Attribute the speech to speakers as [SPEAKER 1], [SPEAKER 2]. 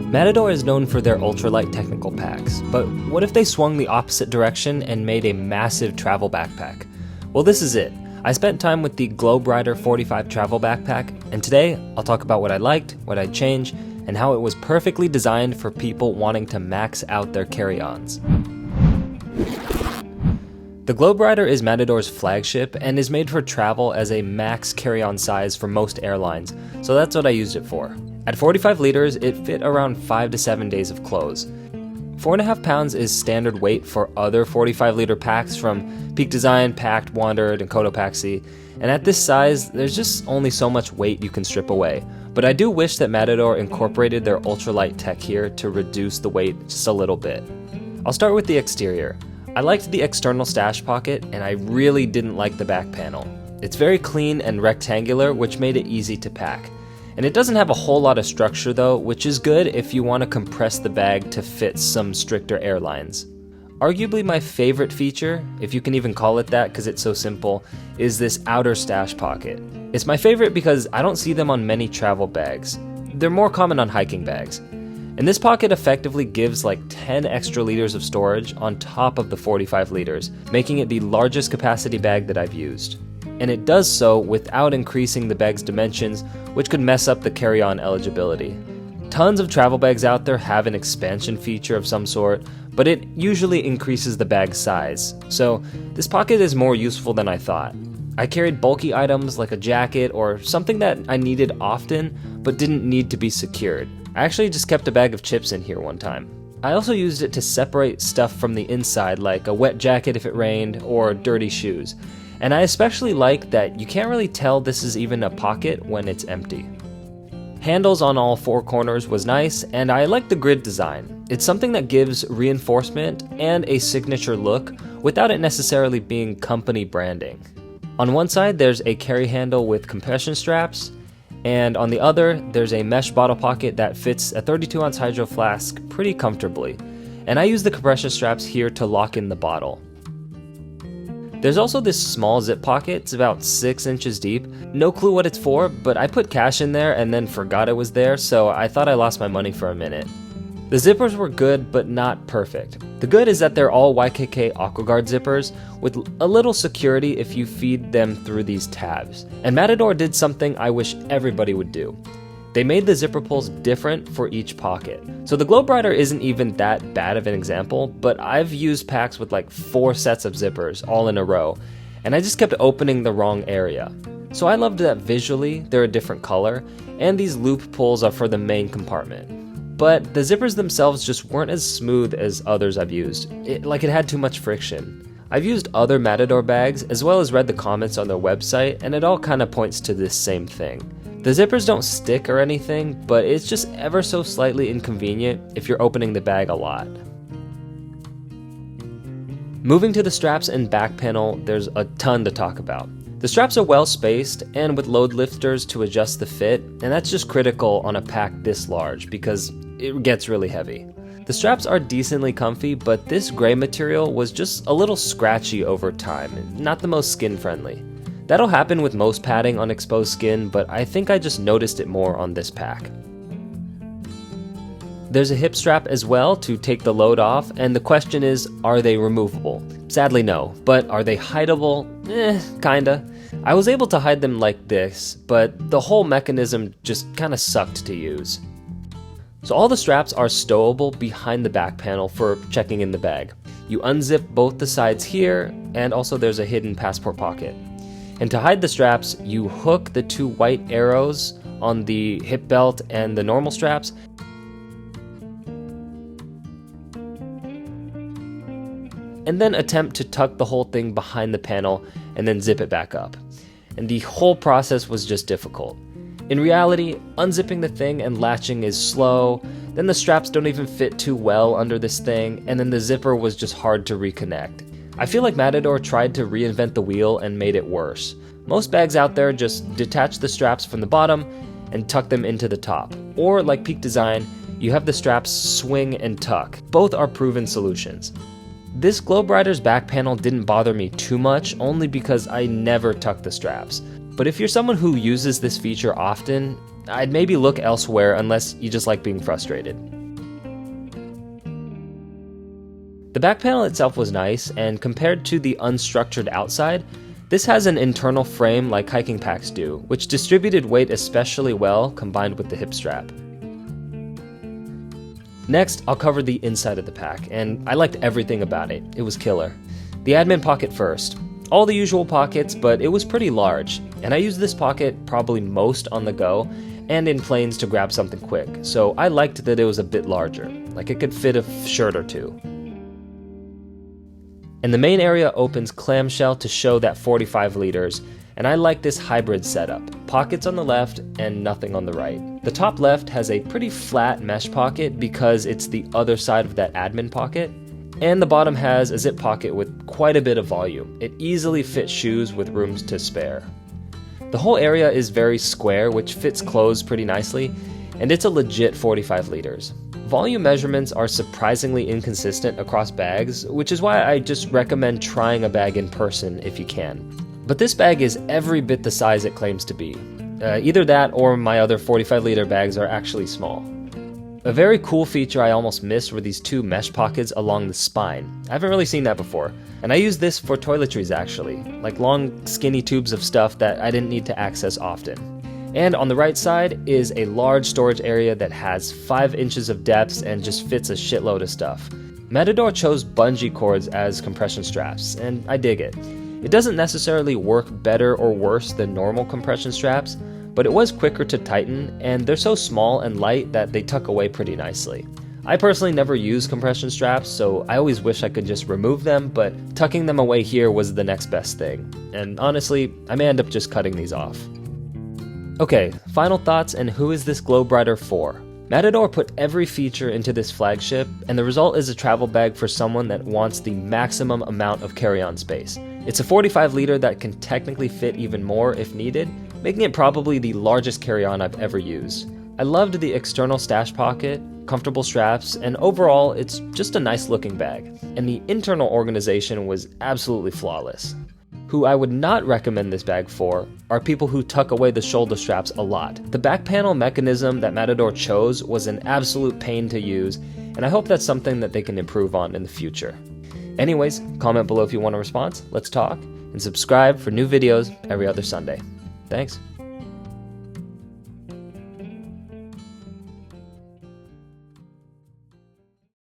[SPEAKER 1] Matador is known for their ultralight technical packs, but what if they swung the opposite direction and made a massive travel backpack? Well, this is it. I spent time with the Globerider45 Travel backpack, and today I'll talk about what I liked, what I'd change, and how it was perfectly designed for people wanting to max out their carry-ons. The Globerider is Matador's flagship and is made for travel as a max carry-on size for most airlines, so that's what I used it for. At 45 liters, it fit around 5 to 7 days of clothes. 4.5 pounds is standard weight for other 45-liter packs from Peak Design, Packed, Wandered, and Cotopaxi, and at this size, there's just only so much weight you can strip away. But I do wish that Matador incorporated their ultralight tech here to reduce the weight just a little bit. I'll start with the exterior. I liked the external stash pocket, and I really didn't like the back panel. It's very clean and rectangular, which made it easy to pack. And it doesn't have a whole lot of structure though, which is good if you want to compress the bag to fit some stricter airlines. Arguably my favorite feature, if you can even call it that because it's so simple, is this outer stash pocket. It's my favorite because I don't see them on many travel bags. They're more common on hiking bags. And this pocket effectively gives like 10 extra liters of storage on top of the 45 liters, making it the largest capacity bag that I've used. And it does so without increasing the bag's dimensions, which could mess up the carry-on eligibility. Tons of travel bags out there have an expansion feature of some sort, but it usually increases the bag size. So this pocket is more useful than I thought. I carried bulky items like a jacket or something that I needed often, but didn't need to be secured. I actually just kept a bag of chips in here one time. I also used it to separate stuff from the inside, like a wet jacket if it rained, or dirty shoes. And I especially like that you can't really tell this is even a pocket when it's empty. Handles on all four corners was nice, and I like the grid design. It's something that gives reinforcement and a signature look without it necessarily being company branding. On one side there's a carry handle with compression straps, and on the other, there's a mesh bottle pocket that fits a 32-ounce hydro flask pretty comfortably. And I use the compression straps here to lock in the bottle. There's also this small zip pocket, it's about 6 inches deep. No clue what it's for, but I put cash in there and then forgot it was there, so I thought I lost my money for a minute. The zippers were good, but not perfect. The good is that they're all YKK AquaGuard zippers with a little security if you feed them through these tabs. And Matador did something I wish everybody would do. They made the zipper pulls different for each pocket. So the Globerider isn't even that bad of an example, but I've used packs with like 4 sets of zippers all in a row, and I just kept opening the wrong area. So I loved that visually they're a different color, and these loop pulls are for the main compartment. But the zippers themselves just weren't as smooth as others I've used. It had too much friction. I've used other Matador bags as well as read the comments on their website, and it all kind of points to this same thing. The zippers don't stick or anything, but it's just ever so slightly inconvenient if you're opening the bag a lot. Moving to the straps and back panel, there's a ton to talk about. The straps are well spaced and with load lifters to adjust the fit, and that's just critical on a pack this large because it gets really heavy. The straps are decently comfy, but this gray material was just a little scratchy over time, not the most skin friendly. That'll happen with most padding on exposed skin, but I think I just noticed it more on this pack. There's a hip strap as well to take the load off, and the question is, are they removable? Sadly no, but are they hideable? Kinda. I was able to hide them like this, but the whole mechanism just kinda sucked to use. So all the straps are stowable behind the back panel for checking in the bag. You unzip both the sides here, and also there's a hidden passport pocket. And to hide the straps, you hook the 2 white arrows on the hip belt and the normal straps, and then attempt to tuck the whole thing behind the panel and then zip it back up. And the whole process was just difficult. In reality, unzipping the thing and latching is slow, then the straps don't even fit too well under this thing, and then the zipper was just hard to reconnect. I feel like Matador tried to reinvent the wheel and made it worse. Most bags out there just detach the straps from the bottom and tuck them into the top. Or like Peak Design, you have the straps swing and tuck. Both are proven solutions. This Globerider's back panel didn't bother me too much, only because I never tuck the straps. But if you're someone who uses this feature often, I'd maybe look elsewhere unless you just like being frustrated. The back panel itself was nice, and compared to the unstructured outside, this has an internal frame like hiking packs do, which distributed weight especially well combined with the hip strap. Next, I'll cover the inside of the pack, and I liked everything about it. It was killer. The admin pocket first. All the usual pockets, but it was pretty large, and I used this pocket probably most on the go and in planes to grab something quick, so I liked that it was a bit larger, like it could fit a shirt or two. And the main area opens clamshell to show that 45 liters, and I like this hybrid setup, pockets on the left and nothing on the right. The top left has a pretty flat mesh pocket because it's the other side of that admin pocket, and the bottom has a zip pocket with quite a bit of volume. It easily fits shoes with rooms to spare. The whole area is very square, which fits clothes pretty nicely, and it's a legit 45 liters. Volume measurements are surprisingly inconsistent across bags, which is why I just recommend trying a bag in person if you can. But this bag is every bit the size it claims to be. Either that or my other 45 liter bags are actually small. A very cool feature I almost missed were these two mesh pockets along the spine. I haven't really seen that before, and I use this for toiletries actually, like long skinny tubes of stuff that I didn't need to access often. And on the right side is a large storage area that has 5 inches of depth and just fits a shitload of stuff. Matador chose bungee cords as compression straps, and I dig it. It doesn't necessarily work better or worse than normal compression straps, but it was quicker to tighten, and they're so small and light that they tuck away pretty nicely. I personally never use compression straps, so I always wish I could just remove them, but tucking them away here was the next best thing. And honestly, I may end up just cutting these off. Okay, final thoughts, and who is this Globerider for? Matador put every feature into this flagship, and the result is a travel bag for someone that wants the maximum amount of carry-on space. It's a 45 liter that can technically fit even more if needed, making it probably the largest carry-on I've ever used. I loved the external stash pocket, comfortable straps, and overall it's just a nice looking bag. And the internal organization was absolutely flawless. Who I would not recommend this bag for are people who tuck away the shoulder straps a lot. The back panel mechanism that Matador chose was an absolute pain to use, and I hope that's something that they can improve on in the future. Anyways, comment below if you want a response, let's talk, and subscribe for new videos every other Sunday. Thanks.